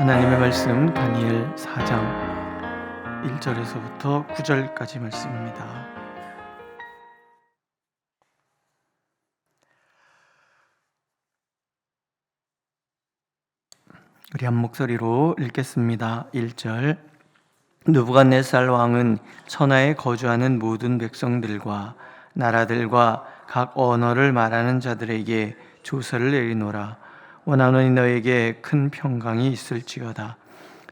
하나님의 말씀 다니엘 4장 1절에서부터 9절까지 말씀입니다. 우리 한 목소리로 읽겠습니다. 1절. 느부갓네살 왕은 천하에 거주하는 모든 백성들과 나라들과 각 언어를 말하는 자들에게 조서를 내리노라. 원하노니 너에게 큰 평강이 있을지어다.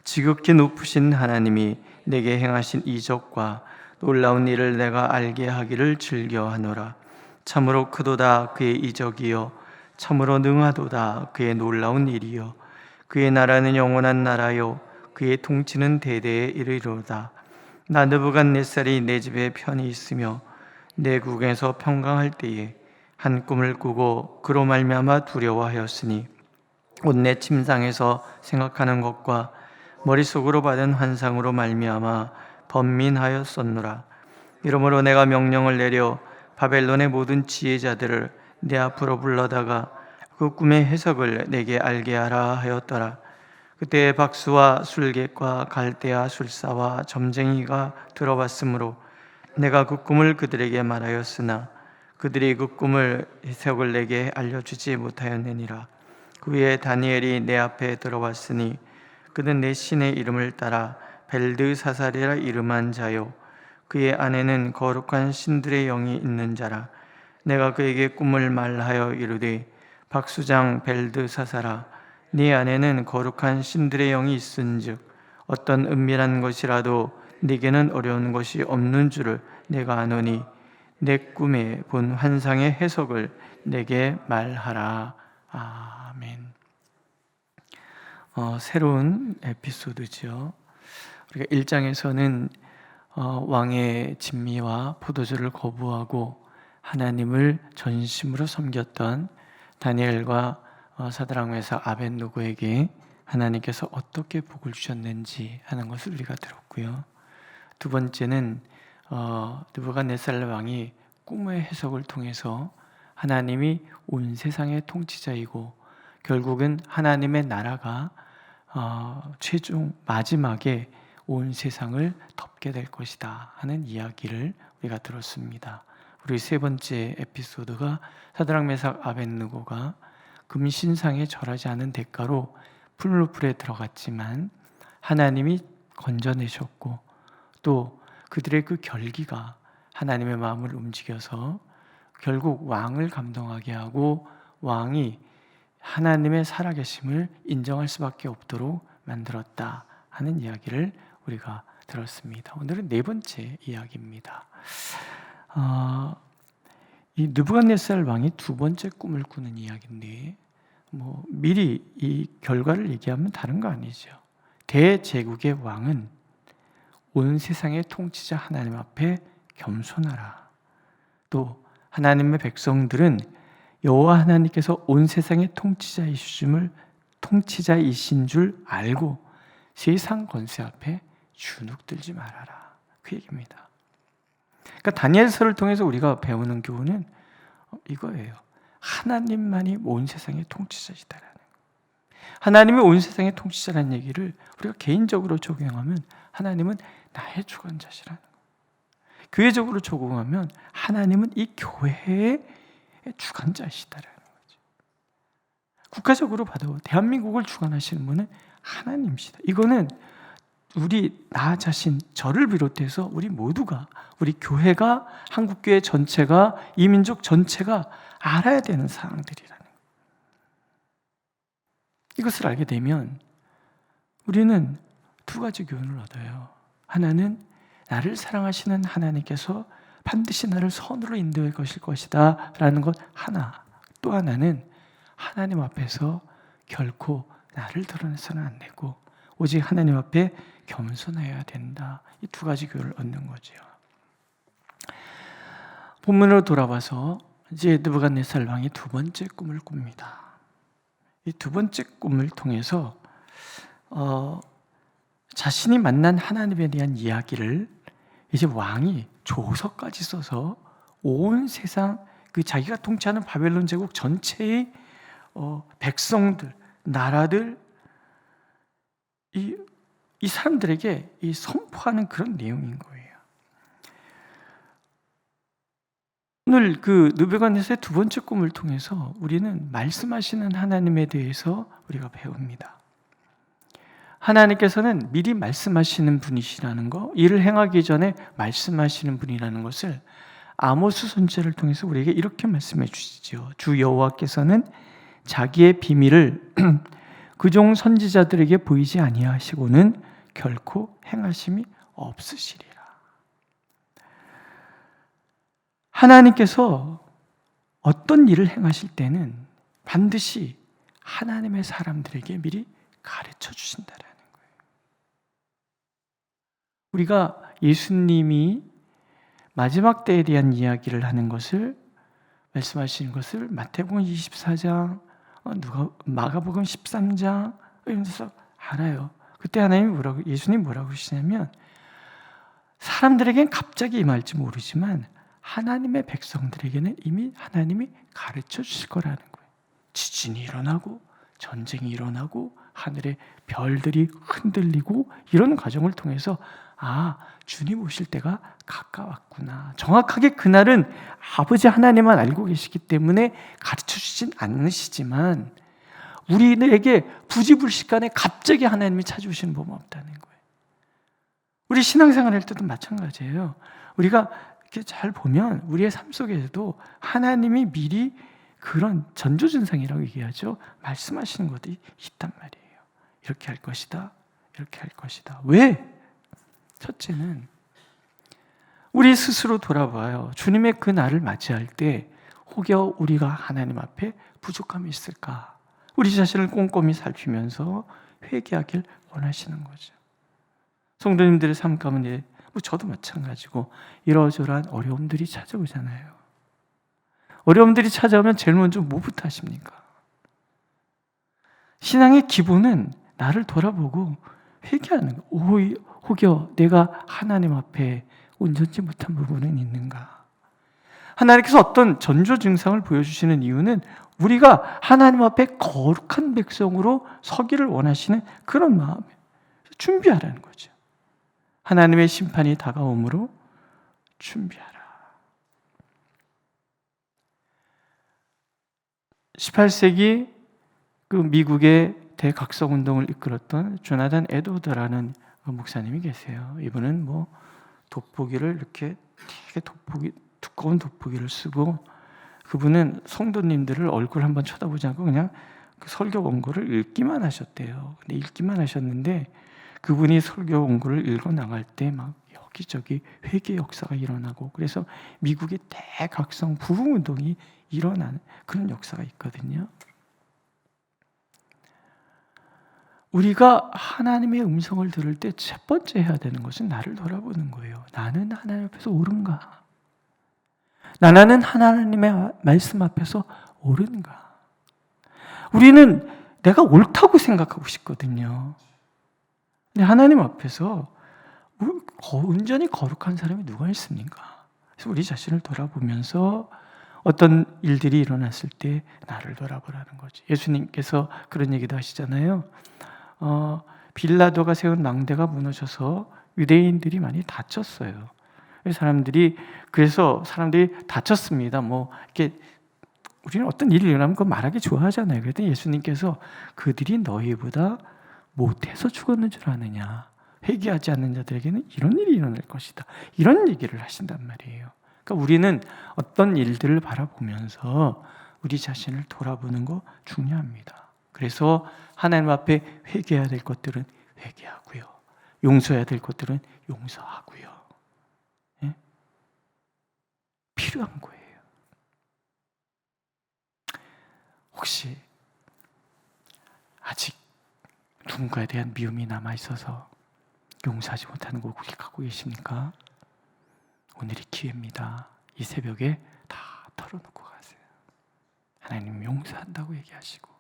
지극히 높으신 하나님이 내게 행하신 이적과 놀라운 일을 내가 알게 하기를 즐겨하노라. 참으로 크도다 그의 이적이요 참으로 능하도다 그의 놀라운 일이요 그의 나라는 영원한 나라요 그의 통치는 대대에 이르리로다. 나 느부갓네살이 내 집에 편히 있으며 내 국에서 평강할 때에 한 꿈을 꾸고 그로 말미암아 두려워하였으니 곧 내 침상에서 생각하는 것과 머릿속으로 받은 환상으로 말미암아 번민하였었노라. 이러므로 내가 명령을 내려 바벨론의 모든 지혜자들을 내 앞으로 불러다가 그 꿈의 해석을 내게 알게 하라 하였더라. 그때 박수와 술객과 갈대아 술사와 점쟁이가 들어왔으므로 내가 그 꿈을 그들에게 말하였으나 그들이 그 꿈을 해석을 내게 알려주지 못하였느니라. 그 후에 다니엘이 내 앞에 들어왔으니 그는 내 신의 이름을 따라 벨드사살이라 이름한 자요 그의 안에는 거룩한 신들의 영이 있는 자라. 내가 그에게 꿈을 말하여 이르되 박수장 벨드사살아, 네 안에는 거룩한 신들의 영이 있은즉 어떤 은밀한 것이라도 네게는 어려운 것이 없는 줄을 내가 아노니 내 꿈에 본 환상의 해석을 내게 말하라. 아멘. 새로운 에피소드죠. 우리가 1장에서는 왕의 진미와 포도주를 거부하고 하나님을 전심으로 섬겼던 다니엘과 사드락 메삭 아벳느고에게 하나님께서 어떻게 복을 주셨는지 하는 것을 우리가 들었고요. 두 번째는 느부갓네살 왕이 꿈의 해석을 통해서 하나님이 온 세상의 통치자이고 결국은 하나님의 나라가 최종 마지막에 온 세상을 덮게 될 것이다 하는 이야기를 우리가 들었습니다. 우리 세 번째 에피소드가 사드락 메삭 아벳느고가 금신상에 절하지 않은 대가로 풀무불에 들어갔지만 하나님이 건져내셨고 또 그들의 그 결기가 하나님의 마음을 움직여서 결국 왕을 감동하게 하고 왕이 하나님의 살아계심을 인정할 수밖에 없도록 만들었다 하는 이야기를 우리가 들었습니다. 오늘은 네 번째 이야기입니다. 이 느부갓네살 왕이 두 번째 꿈을 꾸는 이야기인데 미리 이 결과를 얘기하면 다른 거 아니죠. 대제국의 왕은 온 세상의 통치자 하나님 앞에 겸손하라. 또 하나님의 백성들은 여호와 하나님께서 온 세상의 통치자이신 줄 알고 세상 권세 앞에 주눅들지 말아라. 그 얘기입니다. 그러니까 다니엘서를 통해서 우리가 배우는 교훈은 이거예요. 하나님만이 온 세상의 통치자시다라는 거예요. 하나님이 온 세상의 통치자라는 얘기를 우리가 개인적으로 적용하면 하나님은 나의 주관자시라는 거예요. 교회적으로 적용하면 하나님은 이 교회의 주관자시다라는 거죠. 국가적으로 봐도 대한민국을 주관하시는 분은 하나님이시다. 이거는 나 자신, 저를 비롯해서 우리 모두가, 우리 교회가, 한국교회 전체가, 이 민족 전체가 알아야 되는 사항들이라는 거예요. 이것을 알게 되면 우리는 두 가지 교훈을 얻어요. 하나는 나를 사랑하시는 하나님께서 반드시 나를 선으로 인도해 가실 것이다 라는 것 하나, 또 하나는 하나님 앞에서 결코 나를 드러내서는 안 되고 오직 하나님 앞에 겸손해야 된다. 이 두 가지 교훈을 얻는 거죠. 본문으로 돌아와서 이제 느부갓네살 왕이 두 번째 꿈을 꿉니다. 이 두 번째 꿈을 통해서 자신이 만난 하나님에 대한 이야기를 이제 왕이 조서까지 써서 온 세상 그 자기가 통치하는 바벨론 제국 전체의 백성들, 나라들, 이 사람들에게 이 선포하는 그런 내용인 거예요. 오늘 그 느부갓네살의 두 번째 꿈을 통해서 우리는 말씀하시는 하나님에 대해서 우리가 배웁니다. 하나님께서는 미리 말씀하시는 분이시라는 거, 일을 행하기 전에 말씀하시는 분이라는 것을 아모스 선지자를 통해서 우리에게 이렇게 말씀해 주시죠. 주 여호와께서는 자기의 비밀을 그 종 선지자들에게 보이지 아니하시고는 결코 행하심이 없으시리라. 하나님께서 어떤 일을 행하실 때는 반드시 하나님의 사람들에게 미리 가르쳐 주신다라는 거예요. 우리가 예수님이 마지막 때에 대한 이야기를 하는 것을 말씀하시는 것을 마태복음 24장, 마가복음 13장 이런 데서 알아요. 그때 예수님이 뭐라고 하시냐면 사람들에겐 갑자기 임할지 모르지만 하나님의 백성들에게는 이미 하나님이 가르쳐 주실 거라는 거예요. 지진이 일어나고 전쟁이 일어나고 하늘의 별들이 흔들리고 이런 과정을 통해서 주님 오실 때가 가까웠구나. 정확하게 그날은 아버지 하나님만 알고 계시기 때문에 가르쳐 주진 않으시지만 우리에게 부지불식간에 갑자기 하나님이 찾아오시는 법은 없다는 거예요. 우리 신앙생활 할 때도 마찬가지예요. 우리가 이렇게 잘 보면 우리의 삶 속에서도 하나님이 미리 그런 전조증상이라고 얘기하죠. 말씀하시는 것이 있단 말이에요. 이렇게 할 것이다. 이렇게 할 것이다. 왜? 첫째는 우리 스스로 돌아봐요. 주님의 그 날을 맞이할 때 혹여 우리가 하나님 앞에 부족함이 있을까? 우리 자신을 꼼꼼히 살피면서 회개하길 원하시는 거죠. 성도님들의 삶 가운데 저도 마찬가지고 이러저러한 어려움들이 찾아오잖아요. 어려움들이 찾아오면 제일 먼저 뭐부터 하십니까? 신앙의 기본은 나를 돌아보고 회개하는 거예요. 혹여 내가 하나님 앞에 온전치 못한 부분은 있는가? 하나님께서 어떤 전조 증상을 보여주시는 이유는 우리가 하나님 앞에 거룩한 백성으로 서기를 원하시는 그런 마음에 준비하라는 거죠. 하나님의 심판이 다가오므로 준비하라. 18세기 그 미국의 대각성운동을 이끌었던 조나단 에드워드라는 목사님이 계세요. 이분은 돋보기를 이렇게 되게 두꺼운 돋보기를 쓰고 그분은 성도님들을 얼굴 한번 쳐다보지 않고 그냥 그 설교 원고를 읽기만 하셨대요. 근데 읽기만 하셨는데 그분이 설교 원고를 읽어 나갈 때 막 여기저기 회개 역사가 일어나고 그래서 미국의 대각성 부흥운동이 일어나는 그런 역사가 있거든요. 우리가 하나님의 음성을 들을 때 첫 번째 해야 되는 것은 나를 돌아보는 거예요. 나는 하나님 앞에서 옳은가? 나는 하나님의 말씀 앞에서 옳은가? 우리는 내가 옳다고 생각하고 싶거든요. 근데 하나님 앞에서 온전히 거룩한 사람이 누가 있습니까? 그래서 우리 자신을 돌아보면서 어떤 일들이 일어났을 때 나를 돌아보라는 거지. 예수님께서 그런 얘기도 하시잖아요. 빌라도가 세운 망대가 무너져서 유대인들이 많이 다쳤어요. 그래서 사람들이 다쳤습니다. 이렇게 우리는 어떤 일이 일어나면 그거 말하기 좋아하잖아요. 그랬더니 예수님께서 그들이 너희보다 못해서 죽었는 줄 아느냐? 회개하지 않는 자들에게는 이런 일이 일어날 것이다. 이런 얘기를 하신단 말이에요. 그러니까 우리는 어떤 일들을 바라보면서 우리 자신을 돌아보는 거 중요합니다. 그래서 하나님 앞에 회개해야 될 것들은 회개하고요. 용서해야 될 것들은 용서하고요. 예? 필요한 거예요. 혹시 아직 누군가에 대한 미움이 남아있어서 용서하지 못하는 거 갖고 계십니까? 오늘이 기회입니다. 이 새벽에 다 털어놓고 가세요. 하나님 용서한다고 얘기하시고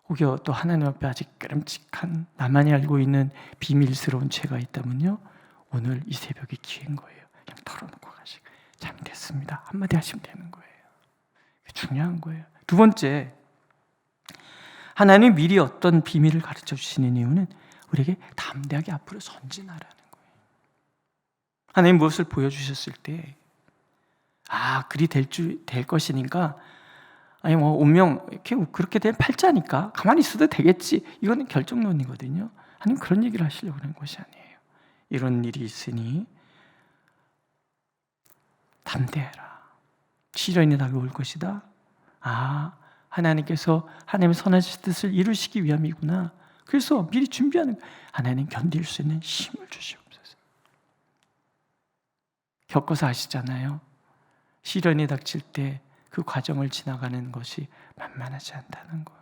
혹여 또 하나님 앞에 아직 끄름직한 나만이 알고 있는 비밀스러운 죄가 있다면요 오늘 이 새벽이 기회인 거예요. 그냥 털어놓고 가시고 참 됐습니다. 한마디 하시면 되는 거예요. 중요한 거예요. 두 번째, 하나님이 미리 어떤 비밀을 가르쳐 주시는 이유는 우리에게 담대하게 앞으로 전진하라는 거예요. 하나님 무엇을 보여주셨을 때 그리 될 것이니까, 아니 뭐 운명 이렇게 그렇게 된 팔자니까 가만히 있어도 되겠지, 이거는 결정론이거든요. 하나님 그런 얘기를 하시려고 하는 것이 아니에요. 이런 일이 있으니 담대해라. 시련이 다가올 것이다. 하나님께서 하나님의 선하신 뜻을 이루시기 위함이구나. 그래서 미리 준비하는, 하나님 견딜 수 있는 힘을 주시옵소서. 겪어서 아시잖아요. 시련이 닥칠 때 그 과정을 지나가는 것이 만만하지 않다는 거.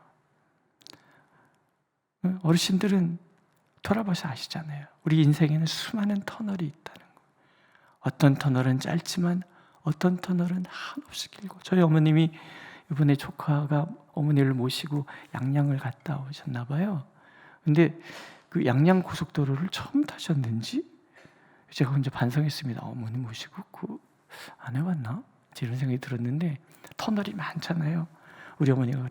어르신들은 돌아봐서 아시잖아요. 우리 인생에는 수많은 터널이 있다는 거. 어떤 터널은 짧지만 어떤 터널은 한없이 길고, 저희 어머님이 이번에 조카가 어머니를 모시고 양양을 갔다 오셨나 봐요. 근데 그 양양 고속도로를 처음 타셨는지 제가 혼자 반성했습니다. 어머니 모시고 안 해봤나? 이런 생각이 들었는데, 터널이 많잖아요. 우리 어머니가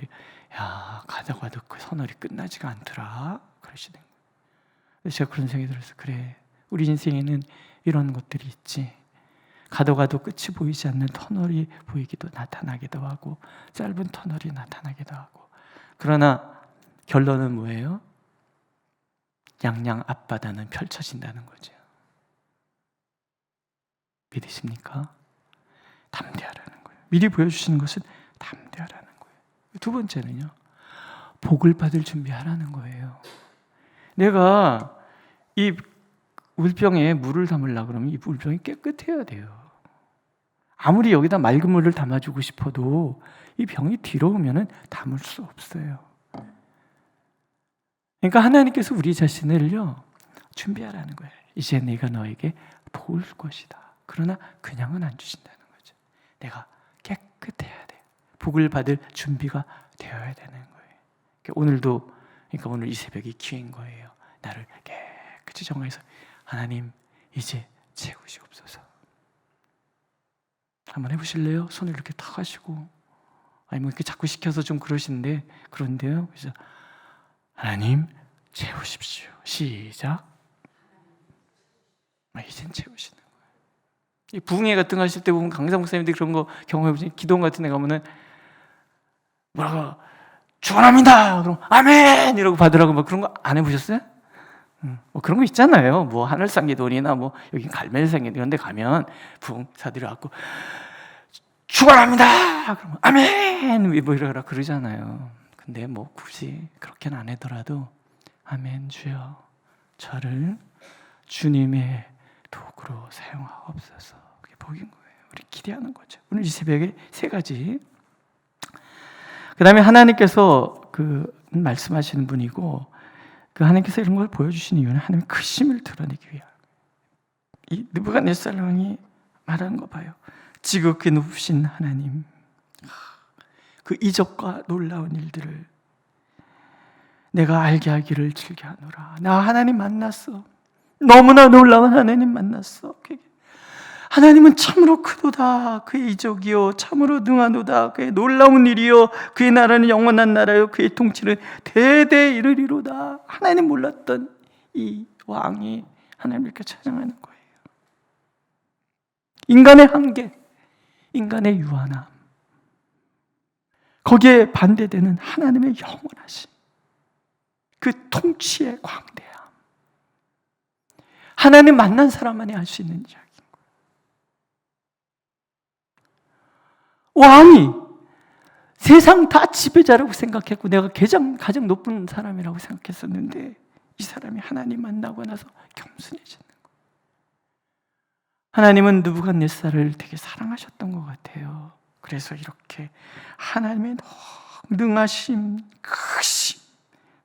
가다가도 그 터널이 끝나지가 않더라 그러시는 거예요. 제가 그런 생각이 들어서, 그래, 우리 인생에는 이런 것들이 있지. 가도 끝이 보이지 않는 터널이 나타나기도 하고, 짧은 터널이 나타나기도 하고. 그러나 결론은 뭐예요? 양양 앞바다는 펼쳐진다는 거죠. 믿으십니까? 담대하라는 거예요. 미리 보여주시는 것은 담대하라는 거예요. 두 번째는요, 복을 받을 준비하라는 거예요. 내가 이 물병에 물을 담으려고 그러면 이 물병이 깨끗해야 돼요. 아무리 여기다 맑은 물을 담아주고 싶어도 이 병이 더러우면 담을 수 없어요. 그러니까 하나님께서 우리 자신을요 준비하라는 거예요. 이제 내가 너에게 볼 것이다. 그러나 그냥은 안 주신다는 거죠. 내가 깨끗해야 돼. 복을 받을 준비가 되어야 되는 거예요. 오늘도, 그러니까 오늘 이 새벽이 기회인 거예요. 나를 깨끗이 정화해서 하나님 이제 채우시옵소서. 한번 해보실래요? 손을 이렇게 탁 하시고, 아니면 이렇게 자꾸 시켜서 좀 그런데요. 그래서 하나님 채우십시오. 시작. 이젠 채우시는 거예요. 이 부흥회 같은 거 하실 때 보면 강사 목사님들이 그런 거 경험해보시면, 기도원 같은 데 가면은 축원합니다. 그럼 아멘 이러고 받으라고 막 그런 거 안 해보셨어요? 뭐 그런 거 있잖아요. 뭐 하늘상기도원이나 뭐 여기 갈멜상기도 이런 데 가면 부흥사들이 와갖고 축원합니다. 그러면 아멘 뭐 이러라 그러잖아요. 근데 뭐 굳이 그렇게는 안 하더라도 아멘 주여 저를 주님의 도구로 사용하옵소서. 그게 복인 거예요. 우리 기대하는 거죠. 오늘 이 새벽에 세 가지. 그 다음에 하나님께서 말씀하시는 분이고, 하나님께서 이런 걸 보여주시는 이유는 하나님의 크심을 드러내기 위함. 이 느부갓네살 왕이 말하는 거 봐요. 지극히 높으신 하나님, 그 이적과 놀라운 일들을 내가 알게 하기를 즐겨하노라. 나 하나님 만났어. 너무나 놀라운 하나님 만났어. 하나님은 참으로 크도다. 그의 이적이요 참으로 능하도다. 그의 놀라운 일이요 그의 나라는 영원한 나라요 그의 통치는 대대 이르리로다. 하나님 몰랐던 이 왕이 하나님을 이렇게 찬양하는 거예요. 인간의 한계, 인간의 유한함, 거기에 반대되는 하나님의 영원하심, 그 통치의 광대함, 하나님 만난 사람만이 알 수 있는 이야기인 거예요. 왕이 세상 다 지배자라고 생각했고 내가 가장 높은 사람이라고 생각했었는데, 이 사람이 하나님 만나고 나서 겸손해지는 거예요. 하나님은 느부갓네살을 되게 사랑하셨던 것 같아요. 그래서 이렇게 하나님의 능하심, 크심,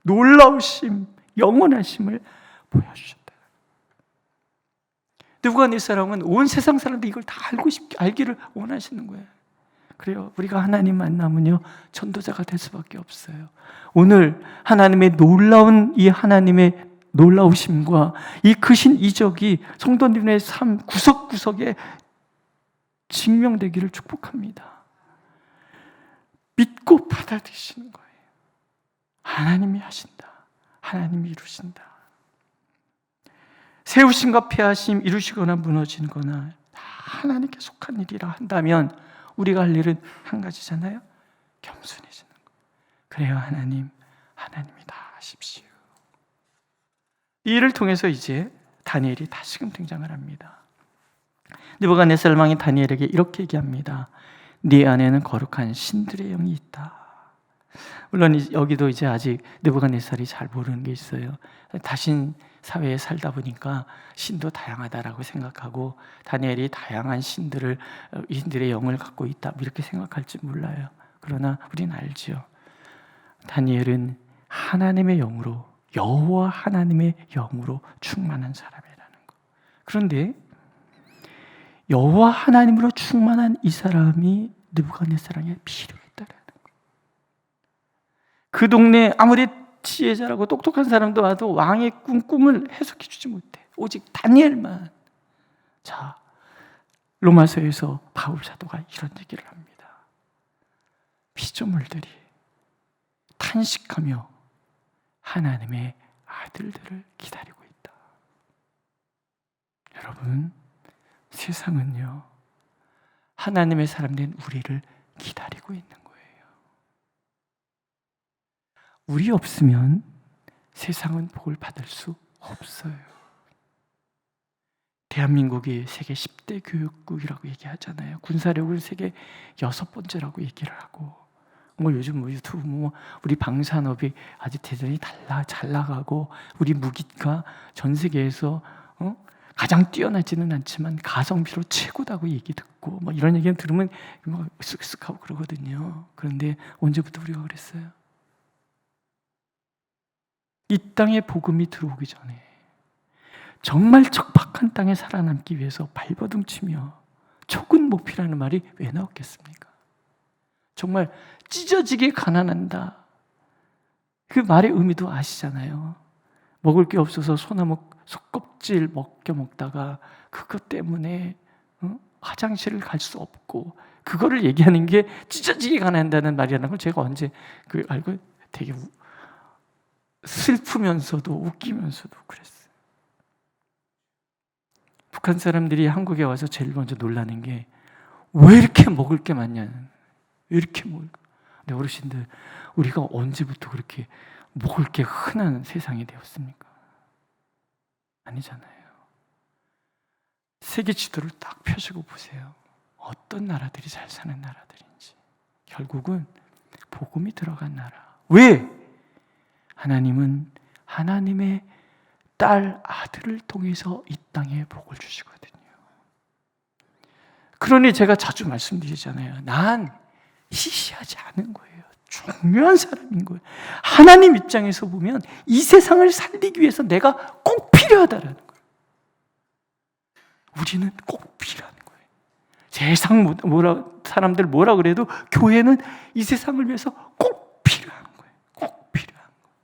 놀라우심, 영원하심을 보여주셨다. 느부갓네살은 온 세상 사람들이 이걸 다 알기를 원하시는 거예요. 그래요. 우리가 하나님 만나면요 전도자가 될 수밖에 없어요. 오늘 하나님의 놀라운 이 하나님의 놀라우심과 이 크신 이적이 성도님의 삶 구석구석에 증명되기를 축복합니다. 믿고 받아들이시는 거예요. 하나님이 하신다. 하나님이 이루신다. 세우심과 폐하심, 이루시거나 무너지는 거나 다 하나님께 속한 일이라 한다면 우리가 할 일은 한 가지잖아요. 겸손해지는 거. 그래요, 하나님이 다 하십시오. 이 일을 통해서 이제 다니엘이 다시금 등장을 합니다. 느부갓네살 왕이 다니엘에게 이렇게 얘기합니다. 네 안에는 거룩한 신들의 영이 있다. 물론 여기도 이제 아직 느부갓네살이 잘 모르는 게 있어요. 다신 사회에 살다 보니까 신도 다양하다라고 생각하고 다니엘이 다양한 신들의 영을 갖고 있다 이렇게 생각할지 몰라요. 그러나 우리는 알지요. 다니엘은 하나님의 영으로, 여호와 하나님의 영으로 충만한 사람이라는 거. 그런데 여호와 하나님으로 충만한 이 사람이 느부갓네살에게 필요했다라는 거. 그 동네에 아무리 지혜자라고 똑똑한 사람도 와도 왕의 꿈을 해석해 주지 못해. 오직 다니엘만. 자, 로마서에서 바울 사도가 이런 얘기를 합니다. 피조물들이 탄식하며 하나님의 아들들을 기다리고 있다. 여러분, 세상은요, 하나님의 사람된 우리를 기다리고 있는 거예요. 우리 없으면 세상은 복을 받을 수 없어요. 대한민국이 세계 10대 교육국이라고 얘기하잖아요. 군사력을 세계 6번째라고 얘기를 하고, 요즘 유튜브 우리 방산업이 아주 대단히 잘 나가고, 우리 무기가 전 세계에서 가장 뛰어나지는 않지만 가성비로 최고다고 얘기 듣고 이런 얘기 들으면 쓱쓱하고 그러거든요. 그런데 언제부터 우리가 그랬어요? 이 땅에 복음이 들어오기 전에 정말 척박한 땅에 살아남기 위해서 발버둥 치며 촉은 목피라는 말이 왜 나왔겠습니까? 정말 찢어지게 가난한다. 그 말의 의미도 아시잖아요. 먹을 게 없어서 소나무 속껍질 먹다가 그것 때문에 화장실을 갈 수 없고, 그거를 얘기하는 게 찢어지게 가난한다는 말이라는 걸 제가 언제 알고 되게 슬프면서도 웃기면서도 그랬어요. 북한 사람들이 한국에 와서 제일 먼저 놀라는 게 왜 이렇게 먹을 게 많냐는, 왜 이렇게 근데 어르신들, 우리가 언제부터 그렇게 먹을 게 흔한 세상이 되었습니까? 아니잖아요. 세계 지도를 딱 펴시고 보세요. 어떤 나라들이 잘 사는 나라들인지. 결국은 복음이 들어간 나라. 왜? 하나님은 하나님의 딸 아들을 통해서 이 땅에 복을 주시거든요. 그러니 제가 자주 말씀드리잖아요. 난 시시하지 않은 거예요. 중요한 사람인 거예요. 하나님 입장에서 보면 이 세상을 살리기 위해서 내가 꼭 필요하다라는 거예요. 우리는 꼭 필요한 거예요. 세상 사람들 뭐라 그래도 교회는 이 세상을 위해서 꼭 필요한 거예요. 꼭 필요한 거예요.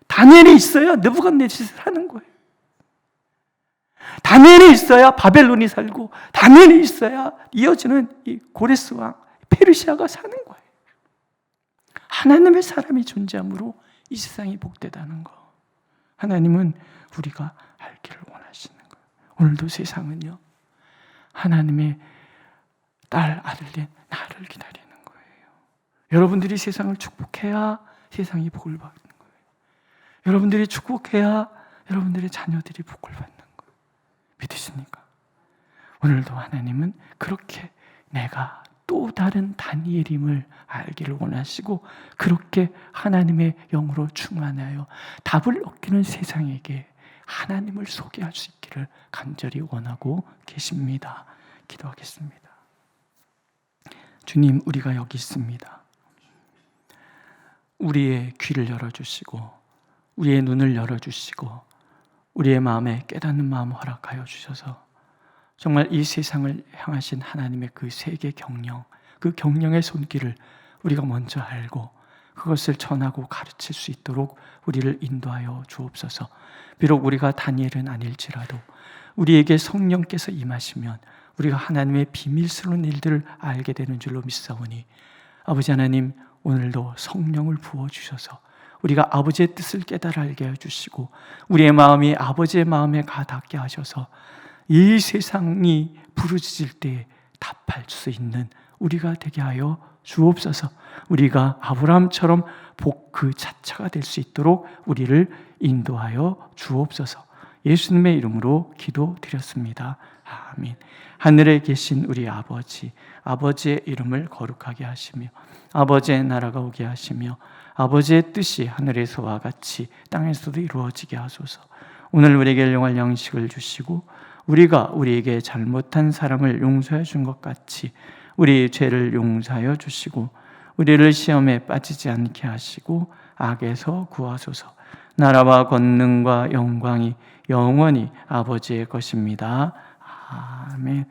다니엘이 있어야 느부갓네살이 하는 거예요. 다니엘이 있어야 바벨론이 살고, 다니엘이 있어야 이어지는 이 고레스 왕 페르시아가 사는 거예요. 하나님의 사람이 존재함으로 이 세상이 복되다는 거. 하나님은 우리가 알기를 원하시는 거예요. 오늘도 세상은요, 하나님의 딸, 아들된 나를 기다리는 거예요. 여러분들이 세상을 축복해야 세상이 복을 받는 거예요. 여러분들이 축복해야 여러분들의 자녀들이 복을 받는 거예요. 믿으십니까? 오늘도 하나님은 그렇게 내가 또 다른 다니엘임을 알기를 원하시고, 그렇게 하나님의 영으로 충만하여 답을 얻기는 세상에게 하나님을 소개할 수 있기를 간절히 원하고 계십니다. 기도하겠습니다. 주님, 우리가 여기 있습니다. 우리의 귀를 열어주시고 우리의 눈을 열어주시고 우리의 마음에 깨닫는 마음 허락하여 주셔서 정말 이 세상을 향하신 하나님의 그 세계 경영, 그 경영의 손길을 우리가 먼저 알고 그것을 전하고 가르칠 수 있도록 우리를 인도하여 주옵소서. 비록 우리가 다니엘은 아닐지라도 우리에게 성령께서 임하시면 우리가 하나님의 비밀스러운 일들을 알게 되는 줄로 믿사오니, 아버지 하나님, 오늘도 성령을 부어주셔서 우리가 아버지의 뜻을 깨달아 알게 해주시고 우리의 마음이 아버지의 마음에 가닿게 하셔서 이 세상이 부르짖을 때에 답할 수 있는 우리가 되게 하여 주옵소서. 우리가 아브라함처럼 복 그 자체가 될 수 있도록 우리를 인도하여 주옵소서. 예수님의 이름으로 기도드렸습니다. 아멘. 하늘에 계신 우리 아버지, 아버지의 이름을 거룩하게 하시며 아버지의 나라가 오게 하시며 아버지의 뜻이 하늘에서와 같이 땅에서도 이루어지게 하소서. 오늘 우리에게 일용할 양식을 주시고 우리가 우리에게 잘못한 사람을 용서해 준 것 같이 우리 죄를 용서하여 주시고 우리를 시험에 빠지지 않게 하시고 악에서 구하소서. 나라와 권능과 영광이 영원히 아버지의 것입니다. 아멘.